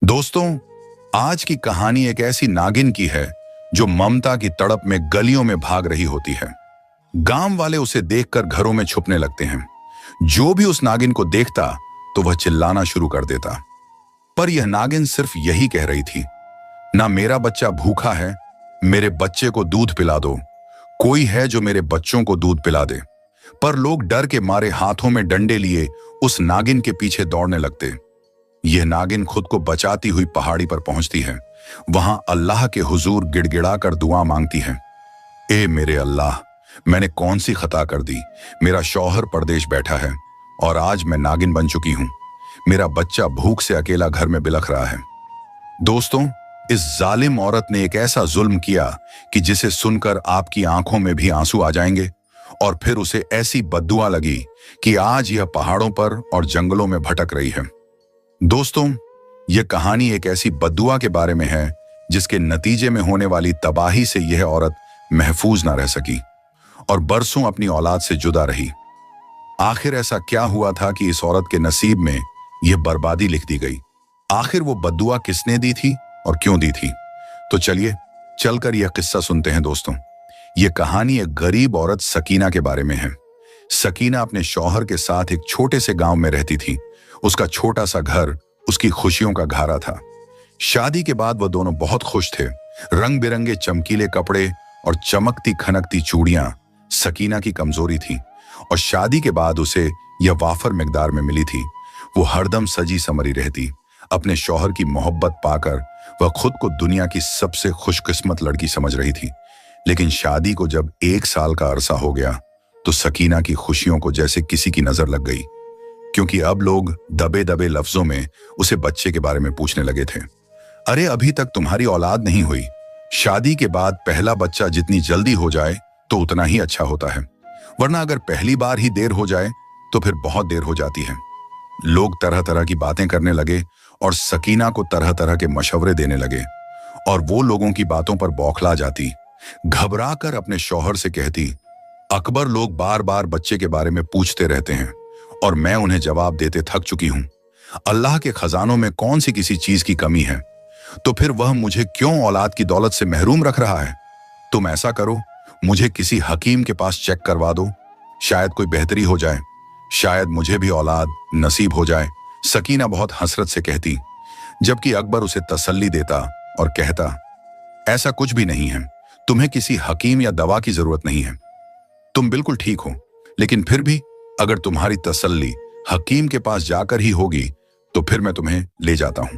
दोस्तों, आज की कहानी एक ऐसी नागिन की है जो ममता की तड़प में गलियों में भाग रही होती है। गांव वाले उसे देखकर घरों में छुपने लगते हैं। जो भी उस नागिन को देखता तो वह चिल्लाना शुरू कर देता। पर यह नागिन सिर्फ यही कह रही थी, ना मेरा बच्चा भूखा है, मेरे बच्चे को दूध पिला दो। कोई है जो मेरे बच्चों को दूध पिला दे। पर लोग डर के मारे हाथों में डंडे लिए उस नागिन के पीछे दौड़ने लगते। यह नागिन खुद को बचाती हुई पहाड़ी पर पहुंचती है। वहां अल्लाह के हुजूर गिड़गिड़ाकर दुआ मांगती है। ए मेरे अल्लाह, मैंने कौन सी खता कर दी। मेरा शौहर परदेश बैठा है और आज मैं नागिन बन चुकी हूं। मेरा बच्चा भूख से अकेला घर में बिलख रहा है। दोस्तों, इस जालिम औरत ने एक ऐसा जुल्म किया कि जिसे सुनकर आपकी आंखों में भी आंसू आ जाएंगे। और फिर उसे ऐसी बद्दुआ लगी कि आज यह पहाड़ों पर और जंगलों में भटक रही है। दोस्तों, यह कहानी एक ऐसी बद्दुआ के बारे में है जिसके नतीजे में होने वाली तबाही से यह औरत महफूज ना रह सकी और बरसों अपनी औलाद से जुदा रही। आखिर ऐसा क्या हुआ था कि इस औरत के नसीब में यह बर्बादी लिख दी गई। आखिर वो बद्दुआ किसने दी थी और क्यों दी थी? तो चलिए चलकर यह किस्सा सुनते हैं। दोस्तों, यह कहानी एक गरीब औरत सकीना के बारे में है। सकीना अपने शौहर के साथ एक छोटे से गांव में रहती थी। उसका छोटा सा घर उसकी खुशियों का घारा था। शादी के बाद वह दोनों बहुत खुश थे। रंग बिरंगे चमकीले कपड़े और चमकती खनकती चूड़ियां सकीना की कमजोरी थी और शादी के बाद उसे यह वाफर मिकदार में मिली थी। वो हरदम सजी समरी रहती। अपने शौहर की मोहब्बत पाकर वह खुद को दुनिया की सबसे खुशकिस्मत लड़की समझ रही थी। लेकिन शादी को जब 1 साल का अरसा हो गया तो सकीना की खुशियों को जैसे किसी की नजर लग गई, क्योंकि अब लोग दबे दबे लफ्जों में उसे बच्चे के बारे में पूछने लगे थे। अरे, अभी तक तुम्हारी औलाद नहीं हुई। शादी के बाद पहला बच्चा जितनी जल्दी हो जाए तो उतना ही अच्छा होता है, वरना अगर पहली बार ही देर हो जाए तो फिर बहुत देर हो जाती है। लोग तरह तरह की बातें करने लगे और सकीना को तरह तरह के मशवरे देने लगे और वो लोगों की बातों पर बौखला जाती। घबरा कर अपने शौहर से कहती, अकबर, लोग बार बार बच्चे के बारे में पूछते रहते हैं और मैं उन्हें जवाब देते थक चुकी हूं। अल्लाह के खजानों में कौन सी किसी चीज की कमी है, तो फिर वह मुझे क्यों औलाद की दौलत से महरूम रख रहा है? तुम ऐसा करो, मुझे किसी हकीम के पास चेक करवा दो, शायद कोई बेहतरी हो जाए, शायद मुझे भी औलाद नसीब हो जाए। सकीना बहुत हसरत से कहती, जबकि अकबर उसे तसल्ली देता और कहता, ऐसा कुछ भी नहीं है, तुम्हें किसी हकीम या दवा की जरूरत नहीं है, तुम बिल्कुल ठीक हो। लेकिन फिर भी अगर तुम्हारी तसल्ली हकीम के पास जाकर ही होगी तो फिर मैं तुम्हें ले जाता हूं।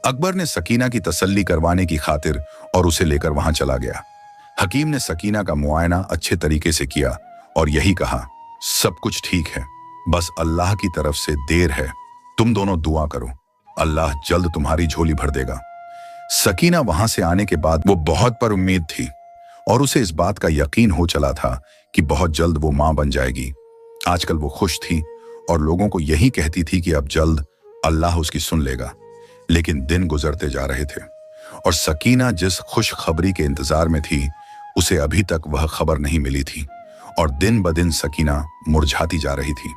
अकबर ने सकीना की तसल्ली करवाने की खातिर और उसे लेकर वहां चला गया। हकीम ने सकीना का मुआयना अच्छे तरीके से किया और यही कहा, सब कुछ ठीक है, बस अल्लाह की तरफ से देर है, तुम दोनों दुआ करो, अल्लाह जल्द तुम्हारी झोली भर देगा। सकीना वहां से आने के बाद वो बहुत पर उम्मीद थी और उसे इस बात का यकीन हो चला था कि बहुत जल्द वो मां बन जाएगी। आजकल वो खुश थी और लोगों को यही कहती थी कि अब जल्द अल्लाह उसकी सुन लेगा। लेकिन दिन गुजरते जा रहे थे और सकीना जिस खुशखबरी के इंतजार में थी उसे अभी तक वह खबर नहीं मिली थी और दिन ब दिन सकीना मुरझाती जा रही थी।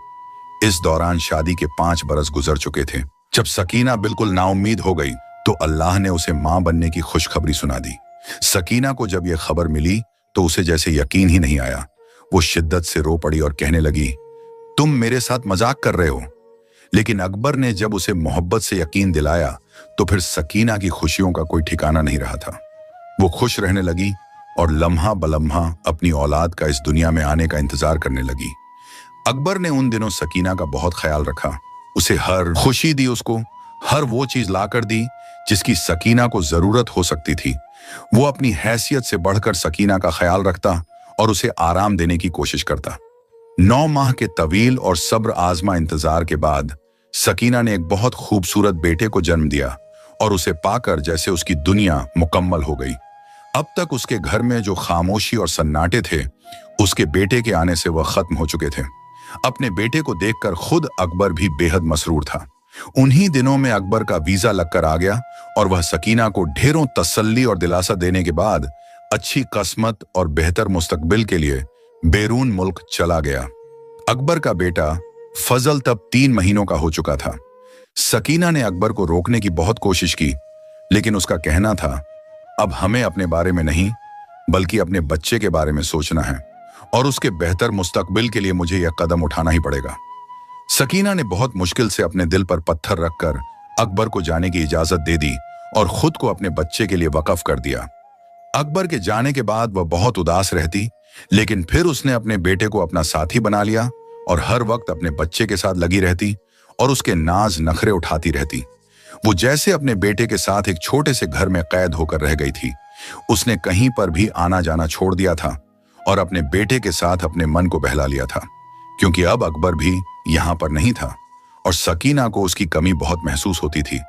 इस दौरान शादी के 5 बरस गुजर चुके थे। जब सकीना बिल्कुल नाउम्मीद हो गई तो अल्लाह ने उसे मां बनने की खुशखबरी सुना दी। सकीना को जब यह खबर मिली तो उसे जैसे यकीन ही नहीं आया। वो शिद्दत से रो पड़ी और कहने लगी, तुम मेरे साथ मजाक कर रहे हो। लेकिन अकबर ने जब उसे मोहब्बत से यकीन दिलाया तो फिर सकीना की खुशियों का कोई ठिकाना नहीं रहा था। वो खुश रहने लगी और लम्हा बलम्हा अपनी औलाद का इस दुनिया में आने का इंतजार करने लगी। अकबर ने उन दिनों सकीना का बहुत ख्याल रखा, उसे हर खुशी दी, उसको हर वो चीज लाकर दी जिसकी सकीना को जरूरत हो सकती थी। वो अपनी हैसियत से बढ़कर सकीना का ख्याल रखता और उसे आराम देने की कोशिश करता। 9 माह के तवील और सब्र आजमा इंतजार के बाद सकीना ने एक बहुत खूबसूरत बेटे को जन्म दिया और उसे पाकर जैसे उसकी दुनिया मुकम्मल हो गई। अब तक उसके घर में जो खामोशी और सन्नाटे थे, उसके बेटे के आने से वह खत्म हो चुके थे। अपने बेटे को देखकर खुद अकबर भी बेहद मसरूर था। उन्हीं दिनों में अकबर का वीजा लगकर आ गया और वह सकीना को ढेरों तसल्ली और दिलासा देने के बाद अच्छी किस्मत और बेहतर मुस्तकबिल के लिए बैरून मुल्क चला गया। अकबर का बेटा फजल तब 3 महीनों का हो चुका था। सकीना ने अकबर को रोकने की बहुत कोशिश की, लेकिन उसका कहना था, अब हमें अपने बारे में नहीं बल्कि अपने बच्चे के बारे में सोचना है और उसके बेहतर मुस्तकबिल के लिए मुझे यह कदम उठाना ही पड़ेगा। सकीना ने बहुत मुश्किल से अपने दिल पर पत्थर रखकर अकबर को जाने की इजाजत दे दी और खुद को अपने बच्चे के लिए वक्फ कर दिया। अकबर के जाने के बाद वह बहुत उदास रहती, लेकिन फिर उसने अपने बेटे को अपना साथी बना लिया और हर वक्त अपने बच्चे के साथ लगी रहती और उसके नाज नखरे उठाती रहती। वो जैसे अपने बेटे के साथ एक छोटे से घर में कैद होकर रह गई थी। उसने कहीं पर भी आना जाना छोड़ दिया था और अपने बेटे के साथ अपने मन को बहला लिया था, क्योंकि अब अकबर भी यहां पर नहीं था और सकीना को उसकी कमी बहुत महसूस होती थी,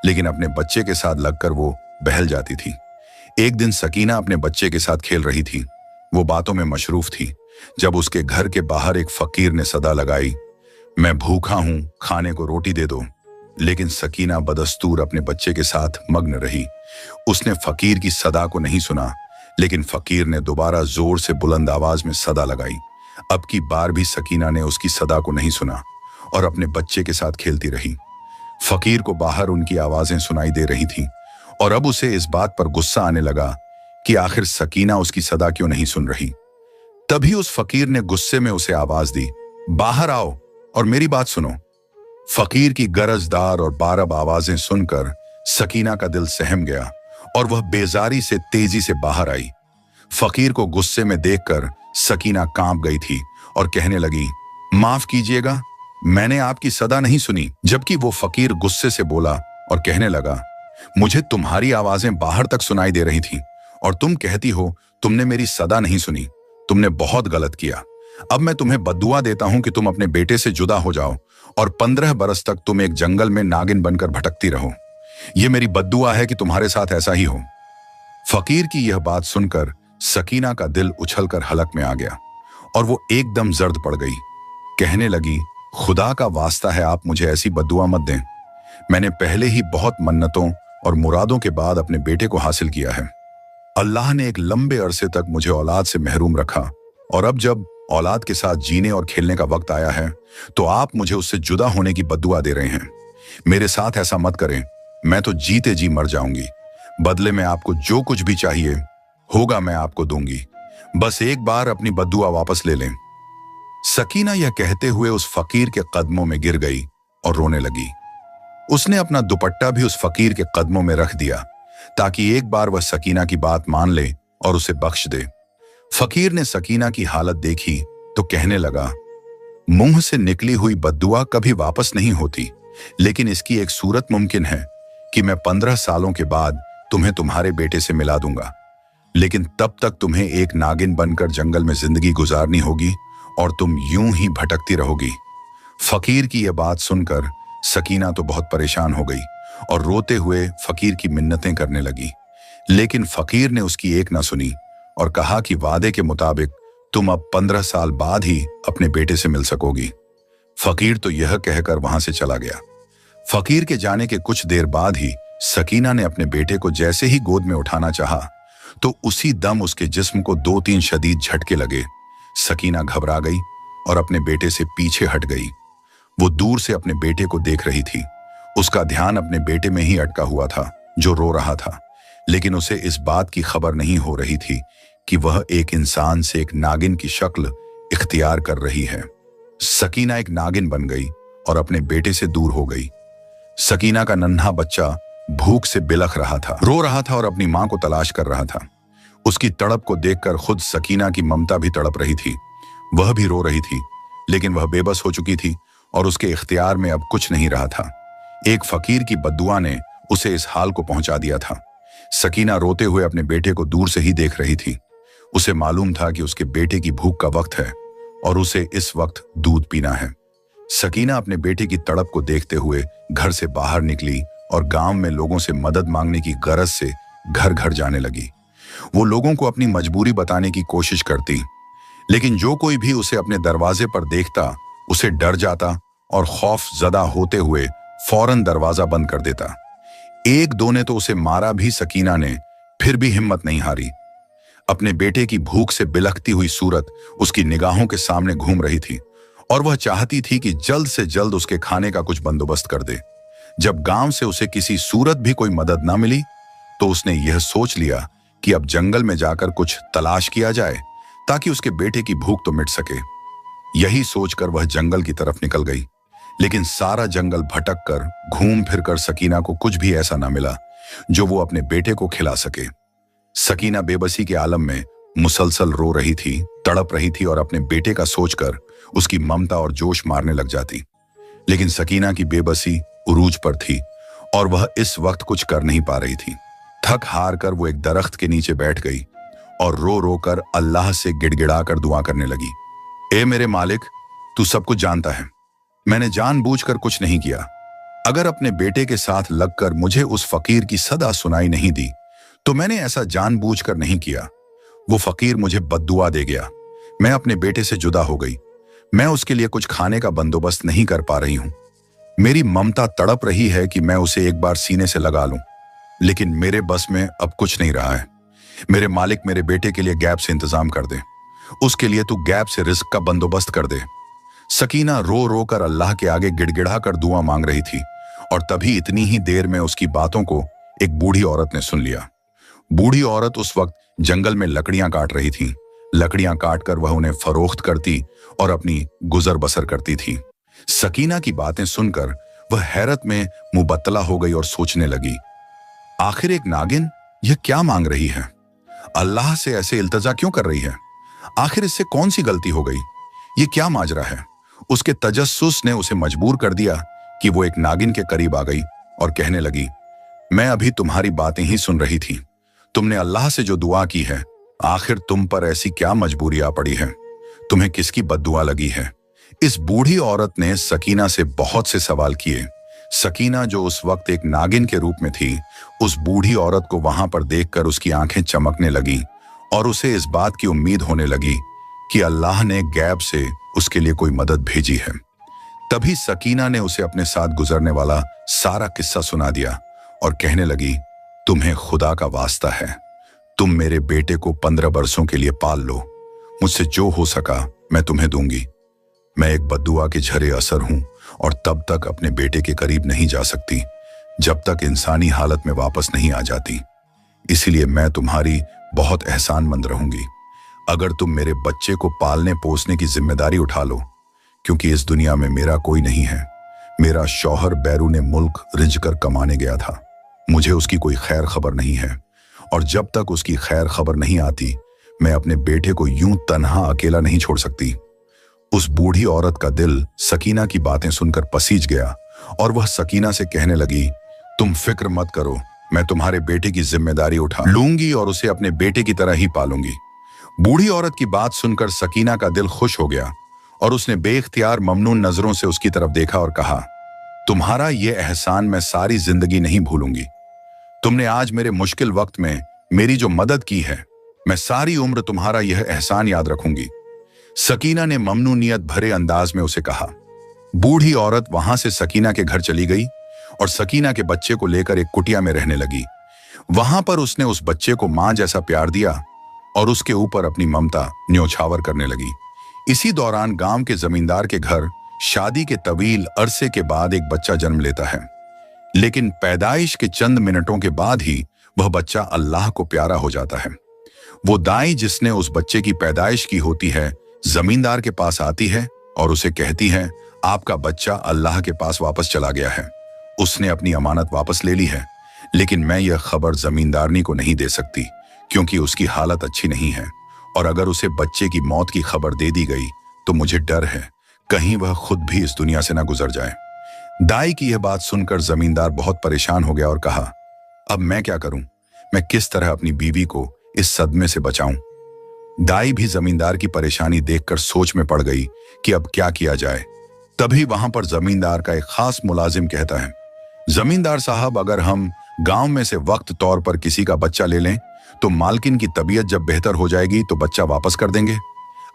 लेकिन अपने बच्चे के साथ लगकर वो बहल जाती थी। एक दिन सकीना अपने बच्चे के साथ खेल रही थी। वो बातों में मशरूफ थी जब उसके घर के बाहर एक फकीर ने सदा लगाई, मैं भूखा हूं, खाने को रोटी दे दो। लेकिन सकीना बदस्तूर अपने बच्चे के साथ मग्न रही। उसने फकीर की सदा को नहीं सुना, लेकिन फकीर ने दोबारा जोर से बुलंद आवाज में सदा लगाई। अब की बार भी सकीना ने उसकी सदा को नहीं सुना और अपने बच्चे के साथ खेलती रही। फकीर को बाहर उनकी आवाजें सुनाई दे रही थीं और अब उसे इस बात पर गुस्सा आने लगा कि आखिर सकीना उसकी सदा क्यों नहीं सुन रही। तभी उस फकीर ने गुस्से में उसे आवाज दी, बाहर आओ और मेरी बात सुनो। फकीर की गरजदार और बारब आवाजें सुनकर सकीना का दिल सहम गया और वह बेजारी से तेजी से बाहर आई। फकीर को गुस्से में देखकर सकीना कांप गई थी और कहने लगी, माफ कीजिएगा, मैंने आपकी सदा नहीं सुनी। जबकि वो फकीर गुस्से से बोला और कहने लगा, मुझे तुम्हारी आवाजें बाहर तक सुनाई दे रही थीं और तुम कहती हो तुमने मेरी सदा नहीं सुनी। तुमने बहुत गलत किया। अब मैं तुम्हें बद्दुआ देता हूं कि तुम अपने बेटे से जुदा हो जाओ और 15 बरस तक तुम एक जंगल में नागिन बनकर भटकती रहो। यह मेरी बद्दुआ है कि तुम्हारे साथ ऐसा ही हो। फकीर की यह बात सुनकर सकीना का दिल उछलकर हलक में आ गया और वो एकदम जर्द पड़ गई। कहने लगी, खुदा का वास्ता है, आप मुझे ऐसी बद्दुआ मत दें। मैंने पहले ही बहुत मन्नतों और मुरादों के बाद अपने बेटे को हासिल किया है। अल्लाह ने एक लंबे अरसे तक मुझे औलाद से महरूम रखा और अब जब औलाद के साथ जीने और खेलने का वक्त आया है तो आप मुझे उससे जुदा होने की बद्दुआ दे रहे हैं। मेरे साथ ऐसा मत करें, मैं तो जीते जी मर जाऊंगी। बदले में आपको जो कुछ भी चाहिए होगा मैं आपको दूंगी। बस एक बार अपनी बद्दुआ वापस ले लें। सकीना यह कहते हुए उस फकीर के कदमों में गिर गई और रोने लगी। उसने अपना दुपट्टा भी उस फकीर के कदमों में रख दिया ताकि एक बार वह सकीना की बात मान ले और उसे बख्श दे। फकीर ने सकीना की हालत देखी तो कहने लगा, मुंह से निकली हुई बद्दुआ कभी वापस नहीं होती, लेकिन इसकी एक सूरत मुमकिन है कि मैं 15 सालों के बाद तुम्हें तुम्हारे बेटे से मिला दूंगा, लेकिन तब तक तुम्हें एक नागिन बनकर जंगल में जिंदगी गुजारनी होगी और तुम यूं ही भटकती रहोगी। फकीर की यह बात सुनकर सकीना तो बहुत परेशान हो गई और रोते हुए फकीर की मिन्नतें करने लगी, लेकिन फकीर ने उसकी एक ना सुनी और कहा कि वादे के मुताबिक तुम अब 15 साल बाद ही अपने बेटे से मिल सकोगी। फकीर तो यह कहकर वहां से चला गया। फकीर के जाने के कुछ देर बाद ही सकीना ने अपने बेटे को जैसे ही गोद में उठाना चाहा तो उसी दम उसके जिस्म को 2-3 शदीद झटके लगे। सकीना घबरा गई और अपने बेटे से पीछे हट गई। वो दूर से अपने बेटे को देख रही थी। उसका ध्यान अपने बेटे में ही अटका हुआ था जो रो रहा था, लेकिन उसे इस बात की खबर नहीं हो रही थी कि वह एक इंसान से एक नागिन की शक्ल इख्तियार कर रही है। सकीना एक नागिन बन गई और अपने बेटे से दूर हो गई। सकीना का नन्हा बच्चा भूख से बिलख रहा था, रो रहा था और अपनी मां को तलाश कर रहा था। उसकी तड़प को देखकर खुद सकीना की ममता भी तड़प रही थी। वह भी रो रही थी, लेकिन वह बेबस हो चुकी थी और उसके इख्तियार में अब कुछ नहीं रहा था। एक फकीर की बद्दुआ ने उसे इस हाल को पहुंचा दिया था। सकीना रोते हुए अपने बेटे को दूर से ही देख रही थी। उसे मालूम था कि उसके बेटे की भूख का वक्त है और उसे इस वक्त दूध पीना है। सकीना अपने बेटे की तड़प को देखते हुए घर से बाहर निकली और गांव में लोगों से मदद मांगने की गरज से घर घर जाने लगी। वो लोगों को अपनी मजबूरी बताने की कोशिश करती, लेकिन जो कोई भी उसे अपने दरवाजे पर देखता उसे डर जाता और खौफ ज़दा होते हुए फौरन दरवाजा बंद कर देता। एक दो ने तो उसे मारा भी, सकीना ने फिर भी हिम्मत नहीं हारी। अपने बेटे की भूख से बिलखती हुई सूरत उसकी निगाहों के सामने घूम रही थी और वह चाहती थी कि जल्द से जल्द उसके खाने का कुछ बंदोबस्त कर दे। जब गांव से उसे किसी सूरत भी कोई मदद ना मिली तो उसने यह सोच लिया कि अब जंगल में जाकर कुछ तलाश किया जाए ताकि उसके बेटे की भूख तो मिट सके। यही सोचकर वह जंगल की तरफ निकल गई, लेकिन सारा जंगल भटक कर घूम फिर कर सकीना को कुछ भी ऐसा ना मिला जो वो अपने बेटे को खिला सके। सकीना बेबसी के आलम में मुसलसल रो रही थी, तड़प रही थी और अपने बेटे का सोचकर उसकी ममता और जोश मारने लग जाती। लेकिन सकीना की बेबसी उरूज पर थी और वह इस वक्त कुछ कर नहीं पा रही थी। थक हार कर वो एक दरख्त के नीचे बैठ गई और रो रो कर अल्लाह से गिड़गिड़ाकर दुआ करने लगी। ए मेरे मालिक, तू सब कुछ जानता है, मैंने जानबूझकर कुछ नहीं किया। अगर अपने बेटे के साथ लगकर मुझे उस फकीर की सदा सुनाई नहीं दी तो मैंने ऐसा जानबूझकर नहीं किया। वो फकीर मुझे बद्दुआ दे गया, मैं अपने बेटे से जुदा हो गई। मैं उसके लिए कुछ खाने का बंदोबस्त नहीं कर पा रही हूं। मेरी ममता तड़प रही है कि मैं उसे एक बार सीने से लगा लूं, लेकिन मेरे बस में अब कुछ नहीं रहा है। मेरे मालिक, मेरे बेटे के लिए गैप से इंतजाम कर दे, उसके लिए तू गैप से रिस्क का बंदोबस्त कर दे। सकीना रो रो कर अल्लाह के आगे गिड़गिड़ा कर दुआ मांग रही थी और तभी इतनी ही देर में उसकी बातों को एक बूढ़ी औरत ने सुन लिया। बूढ़ी औरत उस वक्त जंगल में लकड़ियां काट रही थी। लकड़ियां काटकर वह उन्हें फरोख्त करती और अपनी गुजर बसर करती थी। सकीना की बातें सुनकर वह हैरत में मुबत्तला हो गई और सोचने लगी, आखिर एक नागिन यह क्या मांग रही है? अल्लाह से ऐसे इल्तजा क्यों कर रही है? आखिर इससे कौन सी गलती हो गई? ये क्या माजरा है? उसके तजस्सुस ने उसे मजबूर कर दिया कि वो एक नागिन के करीब आ गई और कहने लगी, मैं अभी तुम्हारी बातें ही सुन रही थी। तुमने अल्लाह से जो दुआ की है, आखिर तुम पर ऐसी क्या मजबूरी आ पड़ी है? तुम्हें किसकी बद्दुआ लगी है? इस बूढ़ी औरत ने सकीना से बहुत से सवाल किए। सकीना, जो उस वक्त एक नागिन के रूप में थी, उस बूढ़ी औरत को वहां पर देखकर उसकी आंखें चमकने लगी और उसे इस बात की उम्मीद होने लगी कि अल्लाह ने गैब से उसके लिए कोई मदद भेजी है। तभी सकीना ने उसे अपने साथ गुजरने वाला सारा किस्सा सुना दिया और कहने लगी, तुम्हें खुदा का वास्ता है, तुम मेरे बेटे को 15 बरसों के लिए पाल लो। मुझसे जो हो सका मैं तुम्हें दूंगी। मैं एक बद्दुआ के झरे असर हूं और तब तक अपने बेटे के करीब नहीं जा सकती जब तक इंसानी हालत में वापस नहीं आ जाती। इसलिए मैं तुम्हारी बहुत एहसानमंद रहूंगी अगर तुम मेरे बच्चे को पालने पोसने की जिम्मेदारी उठा लो, क्योंकि इस दुनिया में मेरा कोई नहीं है। मेरा शौहर बैरून मुल्क रिंझ कर कमाने गया था। मुझे उसकी कोई खैर खबर नहीं है और जब तक उसकी खैर खबर नहीं आती मैं अपने बेटे को यूं तन्हा अकेला नहीं छोड़ सकती। उस बूढ़ी औरत का दिल सकीना की बातें सुनकर पसीज गया और वह सकीना से कहने लगी, तुम फिक्र मत करो, मैं तुम्हारे बेटे की जिम्मेदारी उठा लूंगी और उसे अपने बेटे की तरह ही पालूंगी। बूढ़ी औरत की बात सुनकर सकीना का दिल खुश हो गया और उसने बेइख्तियार ममनून नजरों से उसकी तरफ देखा और कहा, तुम्हारा यह एहसान मैं सारी जिंदगी नहीं भूलूंगी। तुमने आज मेरे मुश्किल वक्त में मेरी जो मदद की है, मैं सारी उम्र तुम्हारा यह एहसान याद रखूंगी। सकीना ने ममनूनियत भरे अंदाज में उसे कहा। बूढ़ी औरत वहां से सकीना के घर चली गई और सकीना के बच्चे को लेकर एक कुटिया में रहने लगी। वहां पर उसने उस बच्चे को मां जैसा प्यार दिया और उसके ऊपर अपनी ममता न्योछावर करने लगी। इसी दौरान गांव के जमींदार के घर शादी के तवील अरसे के बाद एक बच्चा जन्म लेता है, लेकिन पैदाइश के चंद मिनटों के बाद ही वह बच्चा अल्लाह को प्यारा हो जाता है। वो दाई जिसने उस बच्चे की पैदाइश की होती है जमींदार के पास आती है और उसे कहती है, आपका बच्चा अल्लाह के पास वापस चला गया है। उसने अपनी अमानत वापस ले ली है, लेकिन मैं यह खबर जमींदारनी को नहीं दे सकती क्योंकि उसकी हालत अच्छी नहीं है और अगर उसे बच्चे की मौत की खबर दे दी गई तो मुझे डर है कहीं वह खुद भी इस दुनिया से ना गुजर जाए। दाई की यह बात सुनकर जमींदार बहुत परेशान हो गया और कहा, अब मैं क्या करूं? मैं किस तरह अपनी बीवी को इस सदमे से बचाऊं? दाई भी जमींदार की परेशानी देखकर सोच में पड़ गई कि अब क्या किया जाए। तभी वहां पर जमींदार का एक खास मुलाजिम कहता है, जमींदार साहब, अगर हम गांव में से वक्त तौर पर किसी का बच्चा ले लें तो मालकिन की तबीयत जब बेहतर हो जाएगी तो बच्चा वापस कर देंगे।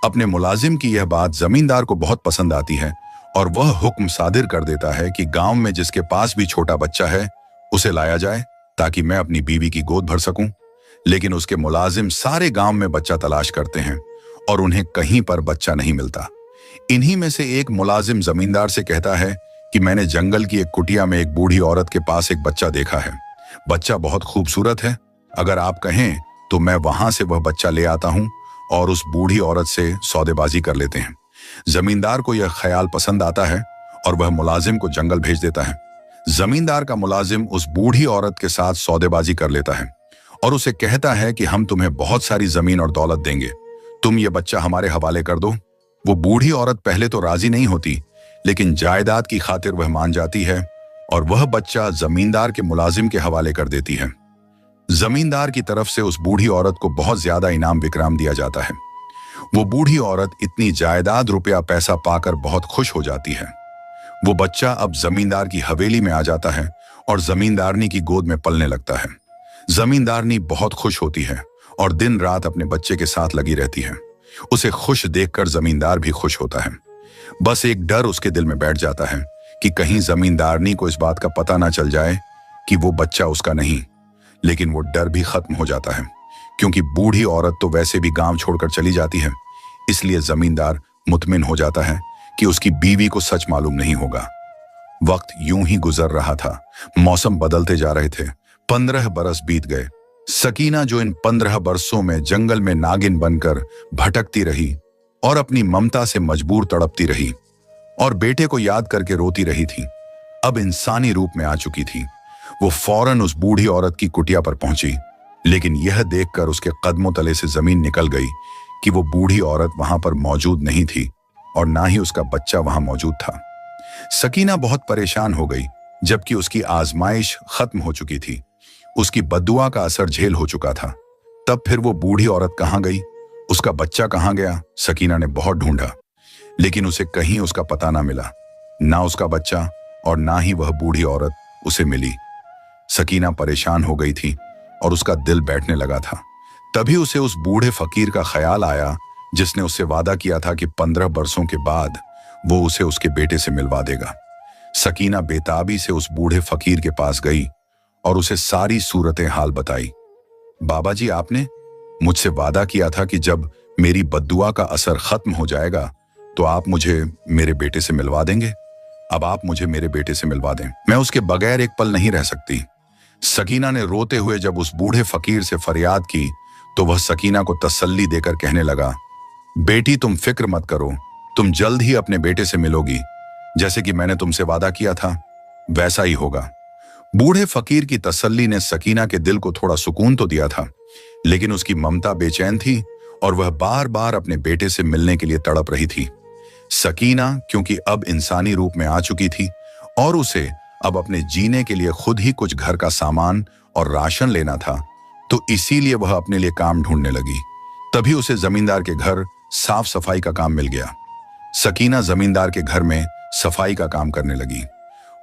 अपने मुलाजिम की यह बात जमींदार को बहुत पसंद आती है और वह हुक्म सादिर कर देता है कि गांव में जिसके पास भी छोटा बच्चा है उसे लाया जाए ताकि मैं अपनी बीवी की गोद भर सकूं। लेकिन उसके मुलाजिम सारे गांव में बच्चा तलाश करते हैं और उन्हें कहीं पर बच्चा नहीं मिलता। इन्हीं में से एक मुलाजिम जमींदार से कहता है कि मैंने जंगल की एक कुटिया में एक बूढ़ी औरत के पास एक बच्चा देखा है। बच्चा बहुत खूबसूरत है। अगर आप कहें तो मैं वहां से वह बच्चा ले आता हूं और उस बूढ़ी औरत से सौदेबाजी कर लेते हैं। जमींदार को यह ख्याल पसंद आता है और वह मुलाजिम को जंगल भेज देता है। जमींदार का मुलाजिम उस बूढ़ी औरत के साथ सौदेबाजी कर लेता है और उसे कहता है कि हम तुम्हें बहुत सारी जमीन और दौलत देंगे, तुम ये बच्चा हमारे हवाले कर दो। वो बूढ़ी औरत पहले तो राजी नहीं होती, लेकिन जायदाद की खातिर वह मान जाती है और वह बच्चा जमींदार के मुलाजिम के हवाले कर देती है। जमींदार की तरफ से उस बूढ़ी औरत को बहुत ज्यादा इनाम विक्राम दिया जाता है। वो बूढ़ी औरत इतनी जायदाद रुपया पैसा पाकर बहुत खुश हो जाती है। वो बच्चा अब जमींदार की हवेली में आ जाता है और जमींदारनी की गोद में पलने लगता है। जमींदारनी बहुत खुश होती है और दिन रात अपने बच्चे के साथ लगी रहती है। उसे खुश देखकर जमींदार भी खुश होता है। बस एक डर उसके दिल में बैठ जाता है कि कहीं जमींदारनी को इस बात का पता ना चल जाए कि वो बच्चा उसका नहीं। लेकिन वो डर भी खत्म हो जाता है, क्योंकि बूढ़ी औरत तो वैसे भी गांव छोड़कर चली जाती है। इसलिए जमींदार मुतमिन हो जाता है कि उसकी बीवी को सच मालूम नहीं होगा। वक्त यूं ही गुजर रहा था। मौसम बदलते जा रहे थे। 15 बरस बीत गए। सकीना, जो इन 15 बरसों में जंगल में नागिन बनकर भटकती रही और अपनी ममता से मजबूर तड़पती रही और बेटे को याद करके रोती रही थी, अब इंसानी रूप में आ चुकी थी। वो फौरन उस बूढ़ी औरत की कुटिया पर पहुंची, लेकिन यह देखकर उसके कदमों तले से जमीन निकल गई कि वो बूढ़ी औरत वहां पर मौजूद नहीं थी और ना ही उसका बच्चा वहां मौजूद था। सकीना बहुत परेशान हो गई, जबकि उसकी आजमाइश खत्म हो चुकी थी। उसकी बद्दुआ का असर झेल हो चुका था। तब फिर वो बूढ़ी औरत कहां गई? उसका बच्चा कहां गया? सकीना ने बहुत ढूंढा, लेकिन उसे कहीं उसका पता ना मिला। ना उसका बच्चा और ना ही वह बूढ़ी औरत उसे मिली। सकीना परेशान हो गई थी और उसका दिल बैठने लगा था। तभी उसे उस बूढ़े फकीर का ख्याल आया, जिसने उससे वादा किया था कि 15 बरसों के बाद वो उसे उसके बेटे से मिलवा देगा। सकीना बेताबी से उस बूढ़े फकीर के पास गई और उसे सारी सूरतें हाल बताई। बाबा जी, आपने मुझसे वादा किया था कि जब मेरी बद्दुआ का असर खत्म हो जाएगा तो आप मुझे मेरे बेटे से मिलवा देंगे। अब आप मुझे मेरे बेटे से मिलवा दें, मैं उसके बगैर एक पल नहीं रह सकती। सकीना ने रोते हुए जब उस बूढ़े फकीर से फरियाद की तो वह सकीना को तसल्ली देकर कहने लगा, बेटी तुम फिक्र मत करो, तुम जल्द ही अपने बेटे से मिलोगी। जैसे कि मैंने तुमसे वादा किया था वैसा ही होगा। बूढ़े फकीर की तसल्ली ने सकीना के दिल को थोड़ा सुकून तो दिया था, लेकिन उसकी ममता बेचैन थी और वह बार बार अपने बेटे से मिलने के लिए तड़प रही थी। सकीना क्योंकि अब इंसानी रूप में आ चुकी थी और उसे अब अपने जीने के लिए खुद ही कुछ घर का सामान और राशन लेना था, तो इसीलिए वह अपने लिए काम ढूंढने लगी। तभी उसे जमींदार के घर साफ सफाई का काम मिल गया। सकीना जमींदार के घर में सफाई का काम करने लगी।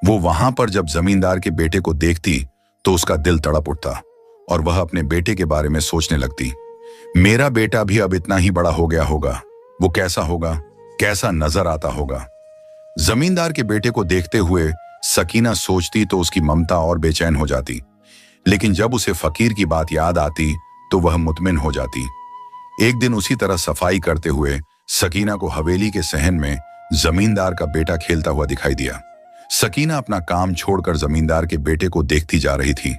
वो वहां पर जब जमींदार के बेटे को देखती तो उसका दिल तड़प उठता और वह अपने बेटे के बारे में सोचने लगती, मेरा बेटा भी अब इतना ही बड़ा हो गया होगा, वो कैसा होगा, कैसा नजर आता होगा। जमींदार के बेटे को देखते हुए सकीना सोचती तो उसकी ममता और बेचैन हो जाती, लेकिन जब उसे फकीर की बात याद आती तो वह मुतमिन हो जाती। एक दिन उसी तरह सफाई करते हुए सकीना को हवेली के सहन में जमींदार का बेटा खेलता हुआ दिखाई दिया। सकीना अपना काम छोड़कर जमींदार के बेटे को देखती जा रही थी।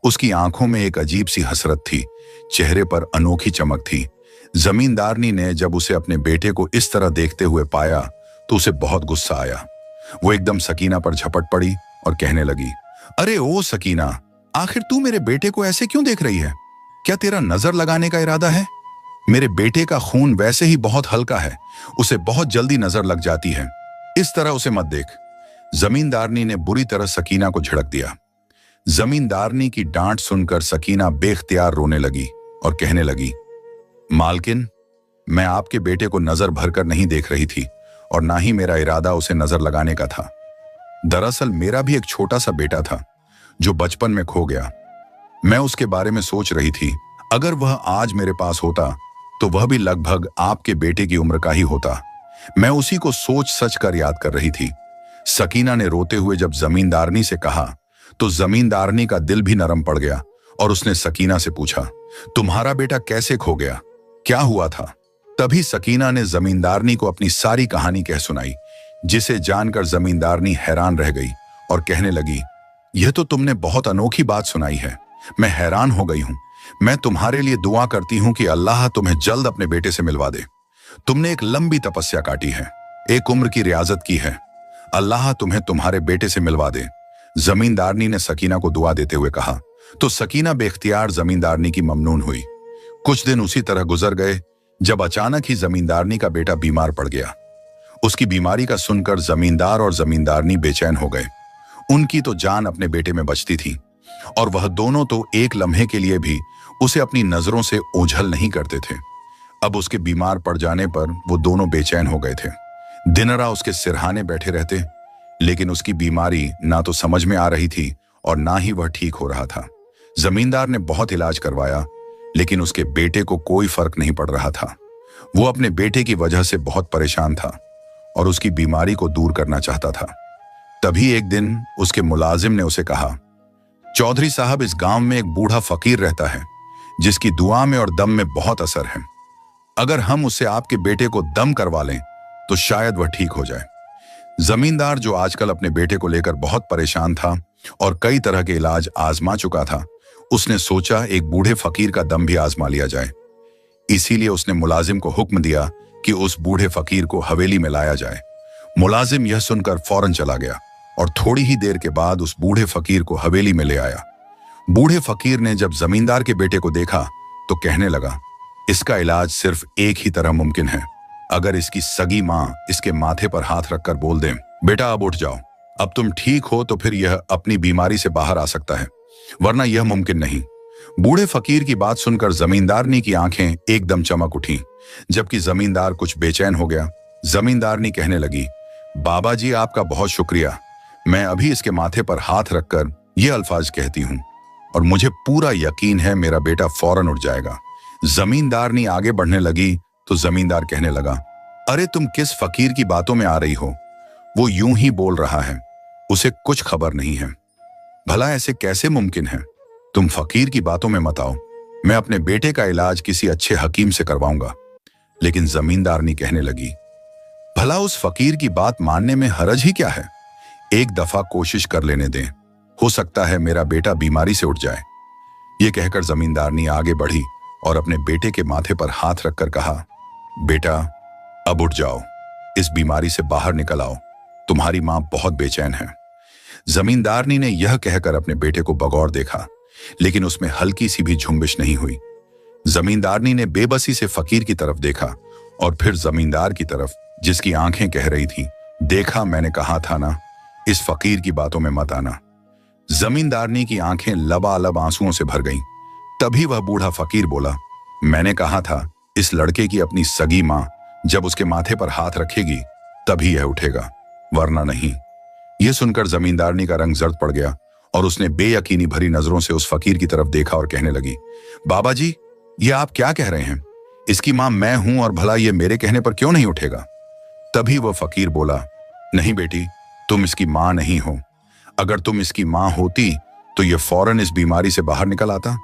उसकी आंखों में एक अजीब सी हसरत थी, चेहरे पर अनोखी चमक थी। जमींदारनी ने जब उसे अपने बेटे को इस तरह देखते हुए पाया तो उसे बहुत गुस्सा आया। वो एकदम सकीना पर झपट पड़ी और कहने लगी, अरे ओ सकीना, आखिर तू मेरे बेटे को ऐसे क्यों देख रही है? क्या तेरा नजर लगाने का इरादा है? मेरे बेटे का खून वैसे ही बहुत हल्का है, उसे बहुत जल्दी नजर लग जाती है, इस तरह उसे मत देख। जमींदारनी ने बुरी तरह सकीना को झिड़क दिया। जमींदारनी की डांट सुनकर सकीना बेख्तियार रोने लगी और कहने लगी, मालकिन, मैं आपके बेटे को नजर भरकर नहीं देख रही थी और ना ही मेरा इरादा उसे नजर लगाने का था। दरअसल मेरा भी एक छोटा सा बेटा था जो बचपन में खो गया। मैं उसके बारे में सोच रही थी, अगर वह आज मेरे पास होता तो वह भी लगभग आपके बेटे की उम्र का ही होता। मैं उसी को सोच सच कर याद कर रही थी। सकीना ने रोते हुए जब जमींदारनी से कहा तो जमींदारनी का दिल भी नरम पड़ गया और उसने सकीना से पूछा, तुम्हारा बेटा कैसे खो गया, क्या हुआ था? तभी सकीना ने जमींदारनी को अपनी सारी कहानी कह सुनाई, जिसे जानकर जमींदारनी हैरान रह गई और कहने लगी, यह तो तुमने बहुत अनोखी बात सुनाई है। मैं हैरान हो गई हूं। मैं तुम्हारे लिए दुआ करती हूं कि अल्लाह तुम्हें जल्द अपने बेटे से मिलवा दे। तुमने एक लंबी तपस्या काटी है, एक उम्र की रियाजत की है। अल्लाह तुम्हें तुम्हारे बेटे से मिलवा दे। जमींदारनी ने सकीना को दुआ देते हुए कहा। तो सकीना बेख्तियार जमींदारनी की ममनून हुई। कुछ दिन उसी तरह गुजर गए जब अचानक ही जमींदारनी का बेटा बीमार पड़ गया। उसकी बीमारी का सुनकर जमींदार और जमींदारनी बेचैन हो गए। उनकी तो जान अपने बेटे में बचती थी और वह दोनों तो एक लम्हे के लिए भी उसे अपनी नजरों से ओझल नहीं करते थे। अब उसके बीमार पड़ जाने पर वो दोनों बेचैन हो गए थे। दिन रात उसके सिरहाने बैठे रहते, लेकिन उसकी बीमारी ना तो समझ में आ रही थी और ना ही वह ठीक हो रहा था। जमींदार ने बहुत इलाज करवाया, लेकिन उसके बेटे को कोई फर्क नहीं पड़ रहा था। वो अपने बेटे की वजह से बहुत परेशान था और उसकी बीमारी को दूर करना चाहता था। तभी एक दिन उसके मुलाजिम ने उसे कहा, चौधरी साहब, इस गांव में एक बूढ़ा फकीर रहता है जिसकी दुआ में और दम में बहुत असर है। अगर हम उससे आपके बेटे को दम करवा लें तो शायद वह ठीक हो जाए। जमींदार, जो आजकल अपने बेटे को लेकर बहुत परेशान था और कई तरह के इलाज आजमा चुका था, उसने सोचा एक बूढ़े फकीर का दम भी आजमा लिया जाए। इसीलिए उसने मुलाजिम को हुक्म दिया कि उस बूढ़े फकीर को हवेली में लाया जाए। मुलाजिम यह सुनकर फौरन चला गया और थोड़ी ही देर के बाद उस बूढ़े फकीर को हवेली में ले आया। बूढ़े फकीर ने जब जमींदार के बेटे को देखा तो कहने लगा, इसका इलाज सिर्फ एक ही तरह मुमकिन है। अगर इसकी सगी माँ इसके माथे पर हाथ रखकर बोल दे, बेटा अब उठ जाओ, अब तुम ठीक हो, तो फिर यह अपनी बीमारी से बाहर आ सकता है, वरना यह मुमकिन नहीं। बूढ़े फकीर की बात सुनकर जमींदारनी की आंखें एकदम चमक उठी, जबकि जमींदार कुछ बेचैन हो गया। जमींदारनी कहने लगी, बाबा जी, आपका बहुत शुक्रिया। मैं अभी इसके माथे पर हाथ रखकर ये अल्फाज कहती हूँ और मुझे पूरा यकीन है मेरा बेटा फौरन उठ जाएगा। जमींदारनी आगे बढ़ने लगी तो जमींदार कहने लगा, अरे तुम किस फकीर की बातों में आ रही हो? वो यूं ही बोल रहा है, उसे कुछ खबर नहीं है। भला ऐसे कैसे मुमकिन है? तुम फकीर की बातों में मत आओ, मैं अपने बेटे का इलाज किसी अच्छे हकीम से करवाऊंगा। लेकिन जमींदारनी कहने लगी, भला उस फकीर की बात मानने में हरज ही क्या है? एक दफा कोशिश कर लेने दें, हो सकता है मेरा बेटा बीमारी से उठ जाए। ये कहकर जमींदारनी आगे बढ़ी और अपने बेटे के माथे पर हाथ रखकर कहा, बेटा अब उठ जाओ, इस बीमारी से बाहर निकल आओ, तुम्हारी मां बहुत बेचैन है। जमींदारनी ने यह कहकर अपने बेटे को बगौर देखा, लेकिन उसमें हल्की सी भी झुंबिश नहीं हुई। जमींदारनी ने बेबसी से फकीर की तरफ देखा और फिर जमींदार की तरफ, जिसकी आंखें कह रही थी, देखा, मैंने कहा था ना, इस फकीर की बातों में मत आना। जमींदारनी की आंखें लबालब आंसुओं से भर गईं। तभी वह बूढ़ा फकीर बोला, मैंने कहा था इस लड़के की अपनी सगी मां जब उसके माथे पर हाथ रखेगी तभी यह उठेगा, वरना नहीं। यह सुनकर जमींदारनी का रंग जर्द पड़ गया और उसने बेयकीनी भरी नजरों से उस फकीर की तरफ देखा और कहने लगी, बाबा जी, ये आप क्या कह रहे हैं? इसकी मां मैं हूं और भला ये मेरे कहने पर क्यों नहीं उठेगा? तभी वह फकीर बोला, नहीं बेटी, तुम इसकी मां नहीं हो। अगर तुम इसकी मां होती तो यह फौरन इस बीमारी से बाहर निकल आता।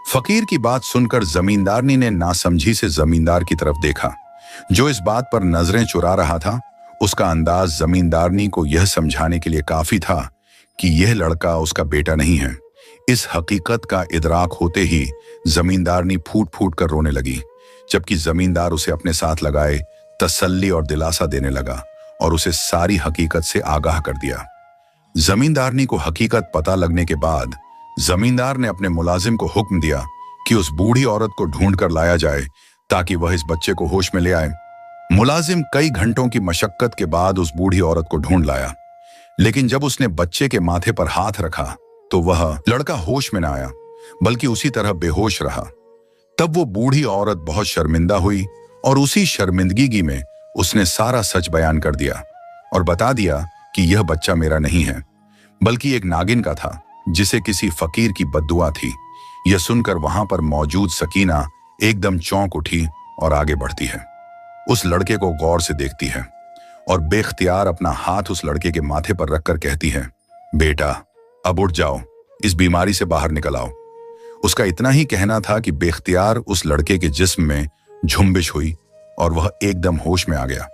फकीर की बात सुनकर जमींदारनी ने नासमझी से जमींदार की तरफ देखा, जो इस बात पर नजरें चुरा रहा था। उसका अंदाज जमींदारनी को यह समझाने के लिए काफी था कि यह लड़का उसका बेटा नहीं है। इस हकीकत का इदराक होते ही जमींदारनी फूट फूट कर रोने लगी, जबकि जमींदार उसे अपने साथ लगाए तसल्ली और दिलासा देने लगा और उसे सारी हकीकत से आगाह कर दिया। जमींदारनी को हकीकत पता लगने के बाद जमींदार ने अपने मुलाजिम को हुक्म दिया कि उस बूढ़ी औरत को ढूंढ कर लाया जाए ताकि वह इस बच्चे को होश में ले आए। मुलाजिम कई घंटों की मशक्कत के बाद उस बूढ़ी औरत को ढूंढ लाया, लेकिन जब उसने बच्चे के माथे पर हाथ रखा तो वह लड़का होश में न आया, बल्कि उसी तरह बेहोश रहा। तब वो बूढ़ी औरत बहुत शर्मिंदा हुई और उसी शर्मिंदगी में उसने सारा सच बयान कर दिया और बता दिया कि यह बच्चा मेरा नहीं है, बल्कि एक नागिन का था जिसे किसी फकीर की बद्दुआ थी। यह सुनकर वहां पर मौजूद सकीना एकदम चौंक उठी और आगे बढ़ती है। उस लड़के को गौर से देखती है और बेख्तियार अपना हाथ उस लड़के के माथे पर रखकर कहती है, बेटा अब उठ जाओ, इस बीमारी से बाहर निकल आओ। उसका इतना ही कहना था कि बेख्तियार उस लड़के के जिस्म में झुंबिश हुई और वह एकदम होश में आ गया।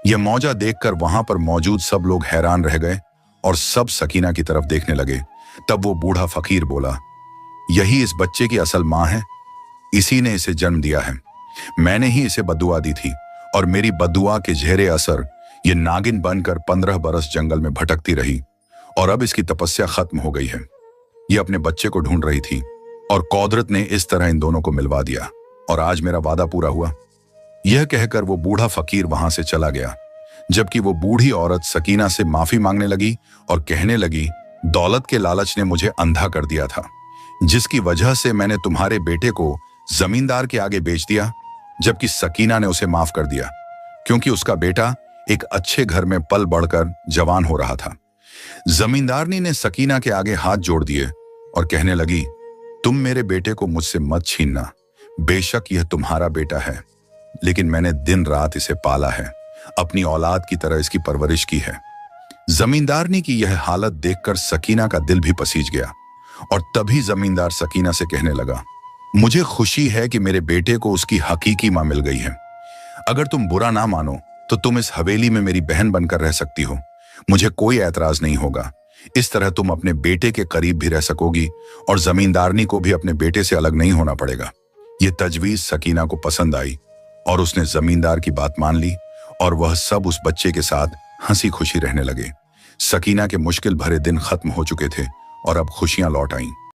यह मौजा देखकर वहां पर मौजूद सब लोग हैरान रह गए और सब सकीना की तरफ देखने लगे। तब वो बूढ़ा फकीर बोला, यही इस बच्चे की असल मां है, इसी ने इसे जन्म दिया है। मैंने ही इसे बद्दुआ दी थी और मेरी बद्दुआ के झेरे असर ये नागिन बनकर 15 बरस जंगल में भटकती रही और अब इसकी तपस्या खत्म हो गई है। ये अपने बच्चे को ढूंढ रही थी और कौदरत ने इस तरह इन दोनों को मिलवा दिया और आज मेरा वादा पूरा हुआ। यह कहकर वो बूढ़ा फकीर वहां से चला गया, जबकि वो बूढ़ी औरत सकीना से माफी मांगने लगी और कहने लगी, दौलत के लालच ने मुझे अंधा कर दिया था, जिसकी वजह से मैंने तुम्हारे बेटे को जमींदार के आगे बेच दिया, जबकि सकीना ने उसे माफ कर दिया क्योंकि उसका बेटा एक अच्छे घर में पल बढ़कर जवान हो रहा था। जमींदारनी ने सकीना के आगे हाथ जोड़ दिए और कहने लगी, तुम मेरे बेटे को मुझसे मत छीनना, बेशक यह तुम्हारा बेटा है, लेकिन मैंने दिन रात इसे पाला है, अपनी औलाद की तरह इसकी परवरिश की है। जमींदारनी की यह हालत देखकर सकीना का दिल भी पसीज गया और तभी जमींदार सकीना से कहने लगा, मुझे खुशी है कि मेरे बेटे को उसकी हकीकी मां मिल गई है। अगर तुम बुरा ना मानो तो तुम इस हवेली में मेरी बहन बनकर रह सकती हो, मुझे कोई ऐतराज नहीं होगा। इस तरह तुम अपने बेटे के करीब भी रह सकोगी और जमींदारनी को भी अपने बेटे से अलग नहीं होना पड़ेगा। यह तजवीज सकीना को पसंद आई और उसने जमींदार की बात मान ली और वह सब उस बच्चे के साथ हंसी खुशी रहने लगे। सकीना के मुश्किल भरे दिन खत्म हो चुके थे और अब खुशियां लौट आईं।